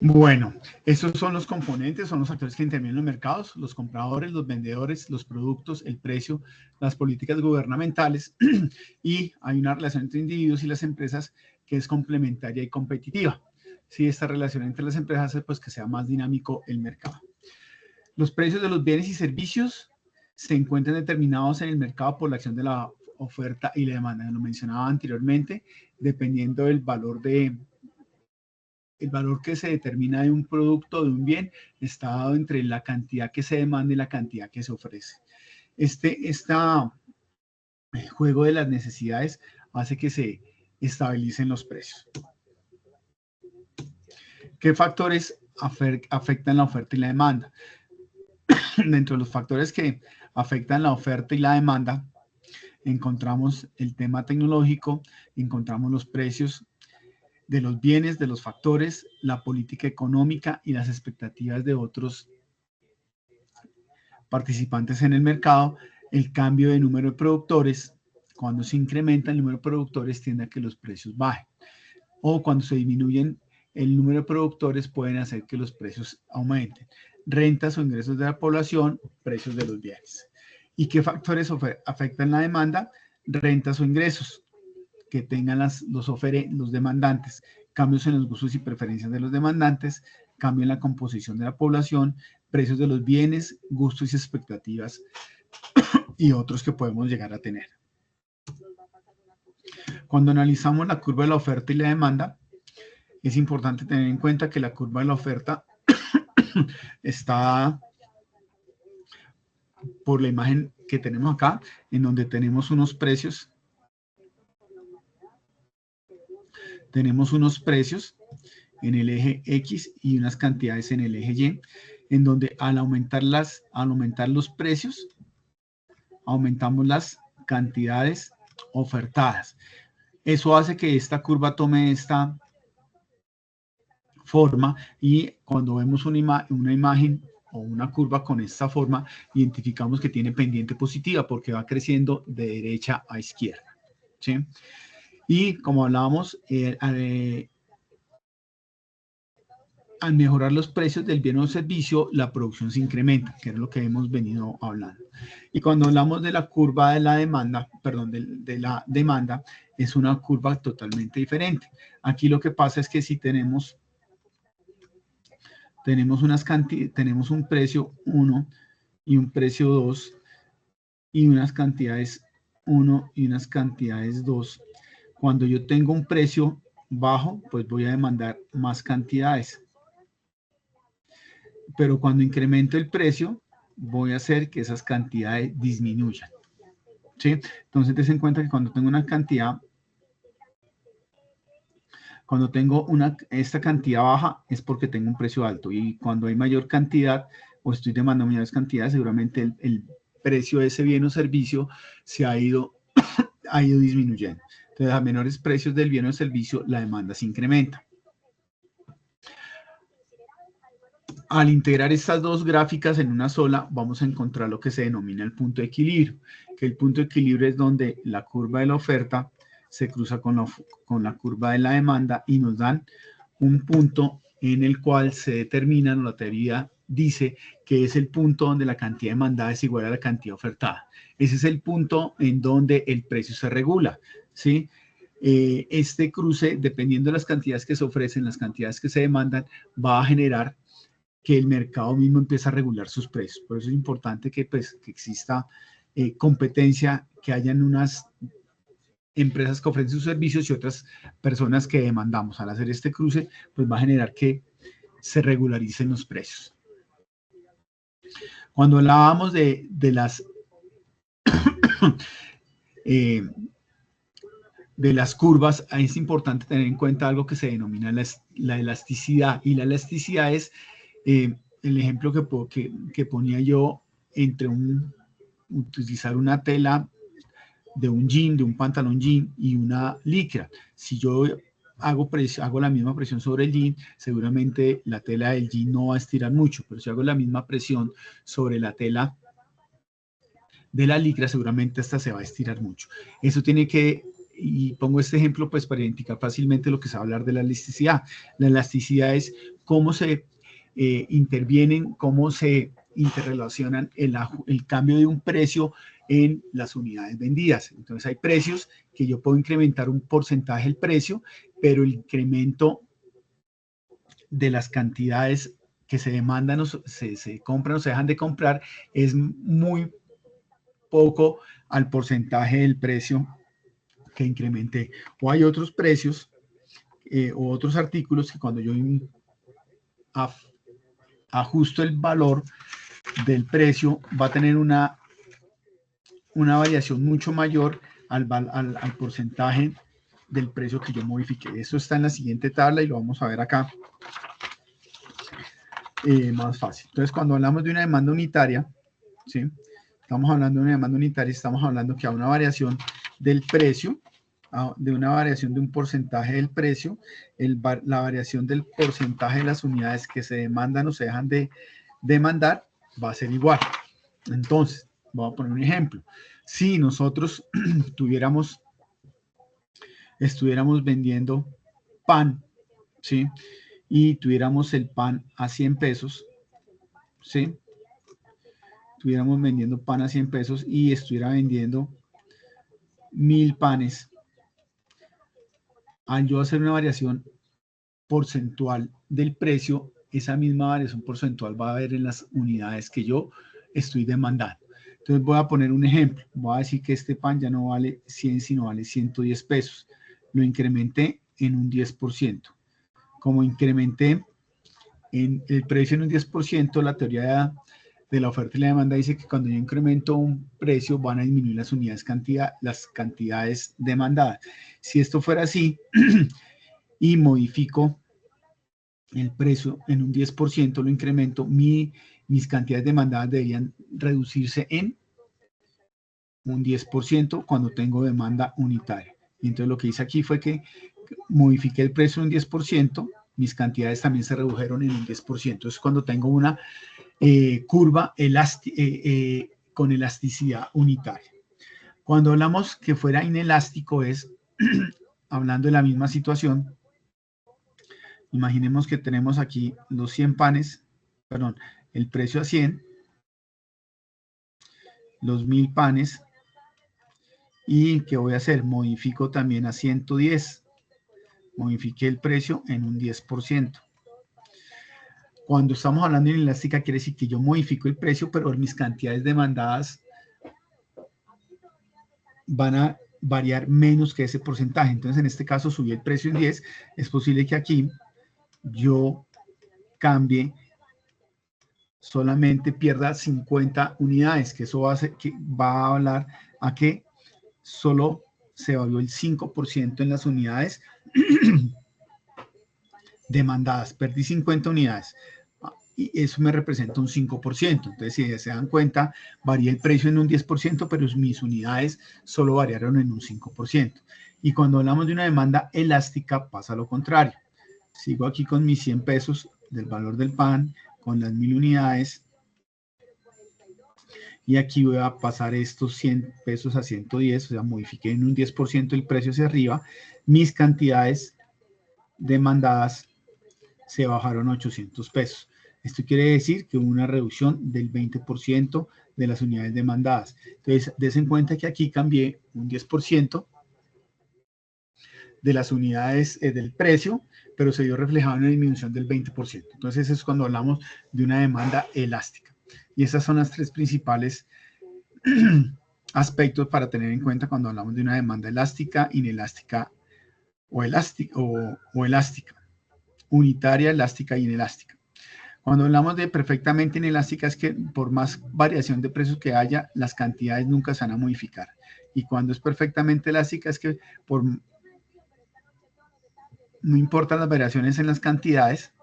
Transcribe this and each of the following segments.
Bueno, estos son los componentes, son los factores que intervienen en los mercados, los compradores, los vendedores, los productos, el precio, las políticas gubernamentales y hay una relación entre individuos y las empresas que es complementaria y competitiva. Sí, esta relación entre las empresas hace pues que sea más dinámico el mercado. Los precios de los bienes y servicios se encuentran determinados en el mercado por la acción de la oferta y la demanda. Lo mencionaba anteriormente, dependiendo del valor que se determina de un producto o de un bien está dado entre la cantidad que se demanda y la cantidad que se ofrece. Este juego de las necesidades hace que se estabilicen los precios. ¿Qué factores afectan la oferta y la demanda? Dentro de los factores que afectan la oferta y la demanda, encontramos el tema tecnológico, encontramos los precios de los bienes, de los factores, la política económica y las expectativas de otros participantes en el mercado, el cambio de número de productores. Cuando se incrementa el número de productores tiende a que los precios bajen. O cuando se disminuyen el número de productores pueden hacer que los precios aumenten. Rentas o ingresos de la población, precios de los bienes. ¿Y qué factores afectan la demanda? Rentas o ingresos que tengan los demandantes, cambios en los gustos y preferencias de los demandantes, cambio en la composición de la población, precios de los bienes, gustos y expectativas y otros que podemos llegar a tener. Cuando analizamos la curva de la oferta y la demanda, es importante tener en cuenta que la curva de la oferta está por la imagen que tenemos acá, en donde tenemos unos precios. Tenemos unos precios en el eje X y unas cantidades en el eje Y, en donde al aumentar los precios, aumentamos las cantidades ofertadas. Eso hace que esta curva tome esta forma y cuando vemos una imagen o una curva con esta forma, identificamos que tiene pendiente positiva porque va creciendo de derecha a izquierda, ¿sí? Y como hablábamos, al mejorar los precios del bien o servicio, la producción se incrementa, que es lo que hemos venido hablando. Y cuando hablamos de la curva de la demanda, perdón, de la demanda, es una curva totalmente diferente. Aquí lo que pasa es que si tenemos un precio 1 y un precio 2 y unas cantidades 1 y unas cantidades 2, cuando yo tengo un precio bajo, pues voy a demandar más cantidades. Pero cuando incremento el precio, voy a hacer que esas cantidades disminuyan, ¿sí? Entonces, ten en cuenta que cuando tengo una cantidad, esta cantidad baja es porque tengo un precio alto y cuando hay mayor cantidad o estoy demandando mayores cantidades, seguramente el precio de ese bien o servicio se ha ido disminuyendo. Entonces, a menores precios del bien o servicio, la demanda se incrementa. Al integrar estas dos gráficas en una sola, vamos a encontrar lo que se denomina el punto de equilibrio, que el punto de equilibrio es donde la curva de la oferta se cruza con la curva de la demanda y nos dan un punto en el cual se determina, la teoría dice que es el punto donde la cantidad demandada es igual a la cantidad ofertada. Ese es el punto en donde el precio se regula, ¿sí? Este cruce, dependiendo de las cantidades que se ofrecen, las cantidades que se demandan, va a generar que el mercado mismo empieza a regular sus precios. Por eso es importante que exista competencia, que hayan unas empresas que ofrecen sus servicios y otras personas que demandamos. Al hacer este cruce, pues va a generar que se regularicen los precios. Cuando hablábamos de las curvas, es importante tener en cuenta algo que se denomina la elasticidad. Y la elasticidad es el ejemplo que ponía yo entre utilizar una tela de un jean, de un pantalón jean y una licra. Si yo hago la misma presión sobre el jean, seguramente la tela del jean no va a estirar mucho, pero si hago la misma presión sobre la tela de la licra, seguramente esta se va a estirar mucho. Eso tiene que y pongo este ejemplo pues para identificar fácilmente lo que se va a hablar de la elasticidad. La elasticidad es cómo se intervienen, cómo se interrelacionan el cambio de un precio en las unidades vendidas. Entonces hay precios que yo puedo incrementar un porcentaje del precio, pero el incremento de las cantidades que se demandan o se compran o se dejan de comprar es muy poco al porcentaje del precio que incrementé. O hay otros precios o otros artículos que cuando yo ajusto el valor del precio va a tener una variación mucho mayor al porcentaje del precio que yo modifiqué. Eso está en la siguiente tabla y lo vamos a ver acá más fácil. Entonces, cuando hablamos de una demanda unitaria, ¿sí? Estamos hablando de una demanda unitaria, estamos hablando que hay una variación del precio, de una variación de un porcentaje del precio, la variación del porcentaje de las unidades que se demandan o se dejan de demandar va a ser igual. Entonces, voy a poner un ejemplo. Si nosotros estuviéramos vendiendo pan, ¿sí? Y tuviéramos el pan a 100 pesos, ¿sí? Estuviéramos vendiendo pan a 100 pesos y estuviera vendiendo 1000 panes, al yo hacer una variación porcentual del precio, esa misma variación porcentual va a haber en las unidades que yo estoy demandando. Entonces voy a poner un ejemplo. Voy a decir que este pan ya no vale 100, sino vale 110 pesos. Lo incrementé en un 10%. Como incrementé en el precio en un 10%, la teoría de la oferta y la demanda dice que cuando yo incremento un precio van a disminuir las unidades las cantidades demandadas. Si esto fuera así y modifico el precio en un 10%, lo incremento, mis cantidades demandadas deberían reducirse en un 10% cuando tengo demanda unitaria. Y entonces lo que hice aquí fue que modifiqué el precio en un 10%, mis cantidades también se redujeron en un 10%. Es cuando tengo una curva con elasticidad unitaria. Cuando hablamos que fuera inelástico es, hablando de la misma situación, imaginemos que tenemos aquí los 100 panes, perdón, el precio a 100, los 1000 panes, y ¿qué voy a hacer? Modifico también a 110, modifiqué el precio en un 10%. Cuando estamos hablando de inelástica, quiere decir que yo modifico el precio, pero mis cantidades demandadas van a variar menos que ese porcentaje. Entonces, en este caso, subí el precio en 10. Es posible que aquí yo cambie, solamente pierda 50 unidades, que eso va a hablar a que solo se valió el 5% en las unidades demandadas. Perdí 50 unidades. Y eso me representa un 5%. Entonces, si se dan cuenta, varía el precio en un 10%, pero mis unidades solo variaron en un 5%. Y cuando hablamos de una demanda elástica, pasa lo contrario. Sigo aquí con mis 100 pesos del valor del pan, con las 1000 unidades. Y aquí voy a pasar estos 100 pesos a 110, o sea, modifiqué en un 10% el precio hacia arriba. Mis cantidades demandadas se bajaron a 800 pesos. Esto quiere decir que hubo una reducción del 20% de las unidades demandadas. Entonces, des en cuenta que aquí cambié un 10% de las unidades del precio, pero se vio reflejado en una disminución del 20%. Entonces, eso es cuando hablamos de una demanda elástica. Y esas son las tres principales aspectos para tener en cuenta cuando hablamos de una demanda elástica, inelástica o elástica. Unitaria, elástica y inelástica. Cuando hablamos de perfectamente inelástica es que por más variación de precios que haya, las cantidades nunca se van a modificar. Y cuando es perfectamente elástica es que no importan las variaciones en las cantidades,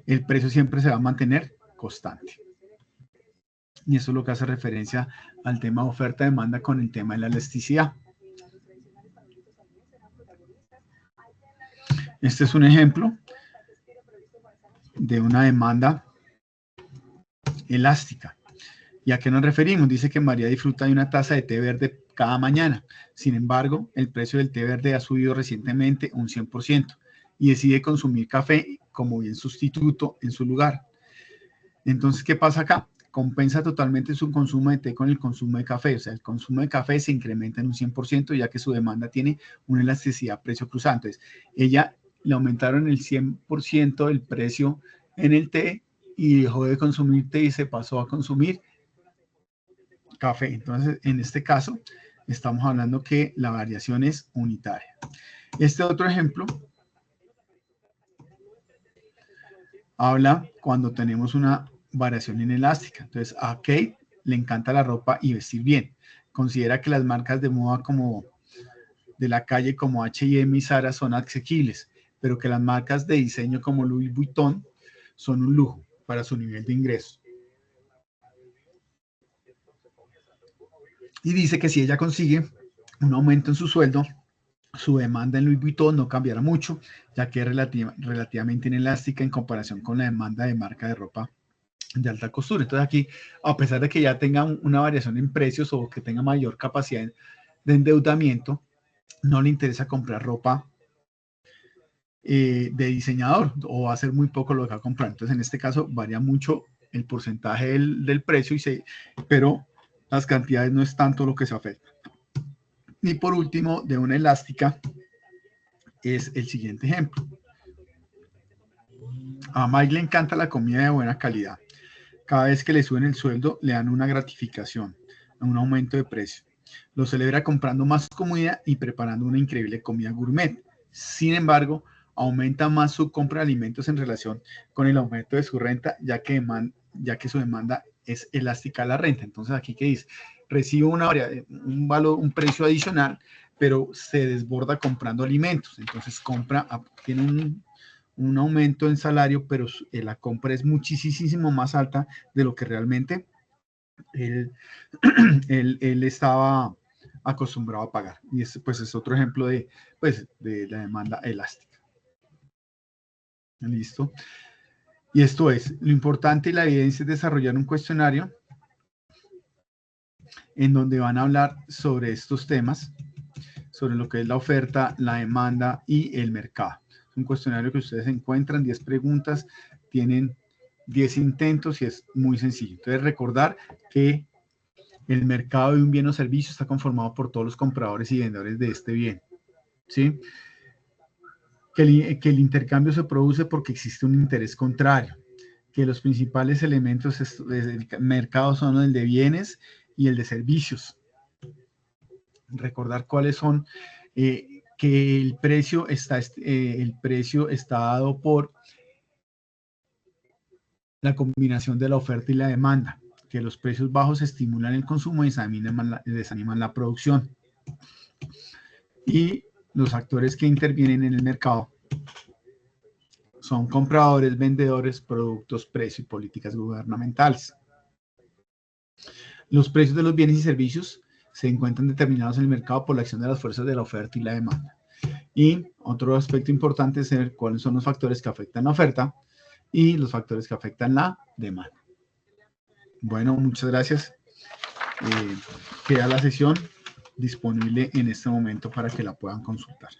el precio siempre se va a mantener constante. Y eso es lo que hace referencia al tema de oferta-demanda con el tema de la elasticidad. Este es un ejemplo de una demanda elástica. ¿Y a qué nos referimos? Dice que María disfruta de una taza de té verde cada mañana. Sin embargo, el precio del té verde ha subido recientemente un 100% y decide consumir café como bien sustituto en su lugar. Entonces, ¿qué pasa acá? Compensa totalmente su consumo de té con el consumo de café. O sea, el consumo de café se incrementa en un 100% ya que su demanda tiene una elasticidad precio cruzada. Entonces, ella le aumentaron el 100% el precio en el té y dejó de consumir té y se pasó a consumir café. Entonces, en este caso, estamos hablando que la variación es unitaria. Este otro ejemplo habla cuando tenemos una variación inelástica. Entonces, a Kate le encanta la ropa y vestir bien. Considera que las marcas de moda como de la calle como H&M y Zara son asequibles, pero que las marcas de diseño como Louis Vuitton son un lujo para su nivel de ingresos. Y dice que si ella consigue un aumento en su sueldo, su demanda en Louis Vuitton no cambiará mucho, ya que es relativamente inelástica en comparación con la demanda de marca de ropa de alta costura. Entonces aquí, a pesar de que ya tenga una variación en precios o que tenga mayor capacidad de endeudamiento, no le interesa comprar ropa de diseñador o va a ser muy poco lo que va a comprar. Entonces en este caso varía mucho el porcentaje del precio, pero las cantidades no es tanto lo que se afecta. Y por último, de una elástica, es el siguiente ejemplo. A Mike le encanta la comida de buena calidad. Cada vez que le suben el sueldo, le dan una gratificación, un aumento de precio. Lo celebra comprando más comida y preparando una increíble comida gourmet. Sin embargo, aumenta más su compra de alimentos en relación con el aumento de su renta, ya que su demanda es elástica a la renta. Entonces, aquí, ¿qué dice? Recibe un precio adicional, pero se desborda comprando alimentos. Entonces, tiene un aumento en salario, pero la compra es muchísimo más alta de lo que realmente él, él estaba acostumbrado a pagar. Y pues es otro ejemplo de la demanda elástica. ¿Listo? Y esto es, lo importante y la evidencia es desarrollar un cuestionario en donde van a hablar sobre estos temas, sobre lo que es la oferta, la demanda y el mercado. Es un cuestionario que ustedes encuentran, 10 preguntas, tienen 10 intentos y es muy sencillo. Entonces, recordar que el mercado de un bien o servicio está conformado por todos los compradores y vendedores de este bien. ¿Sí? Que el intercambio se produce porque existe un interés contrario. Que los principales elementos del mercado son el de bienes y el de servicios. Recordar cuáles son, que el precio está dado por la combinación de la oferta y la demanda, que los precios bajos estimulan el consumo y desaniman la producción. Y los actores que intervienen en el mercado son compradores, vendedores, productos, precio y políticas gubernamentales. Los precios de los bienes y servicios se encuentran determinados en el mercado por la acción de las fuerzas de la oferta y la demanda. Y otro aspecto importante es saber cuáles son los factores que afectan la oferta y los factores que afectan la demanda. Bueno, muchas gracias. Queda la sesión disponible en este momento para que la puedan consultar.